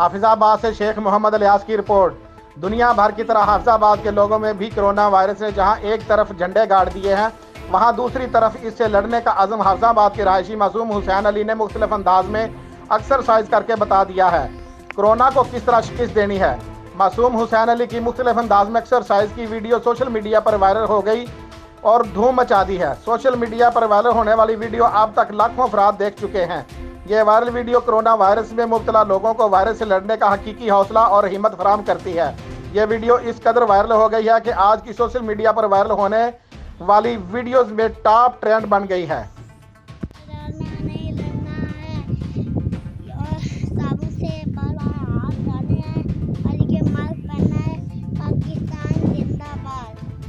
हाफिजाबाद से शेख मोहम्मद इलियास की रिपोर्ट। दुनिया भर की तरह हाफिजाबाद के लोगों में भी कोरोना वायरस ने जहां एक तरफ झंडे गाड़ दिए हैं, वहां दूसरी तरफ इससे लड़ने का अज़म हाफिजाबाद के रहायशी मासूम हुसैन अली ने मुख्तलिफ अंदाज में एक्सरसाइज करके बता दिया है कोरोना को किस तरह शिकस्त देनी है। मासूम हुसैन अली की मुख्तलिफ अंदाज में एक्सरसाइज की वीडियो सोशल मीडिया पर वायरल हो गई और धूम मचा दी है। सोशल मीडिया पर वायरल होने वाली वीडियो अब तक लाखों अफराद देख चुके हैं। ये वायरल वीडियो कोरोना वायरस में मुब्तला लोगों को वायरस से लड़ने का हकीकी हौसला और हिम्मत फराहम करती है। ये वीडियो इस कदर वायरल हो गई है कि आज की सोशल मीडिया पर वायरल होने वाली वीडियोस में टॉप ट्रेंड बन गई है।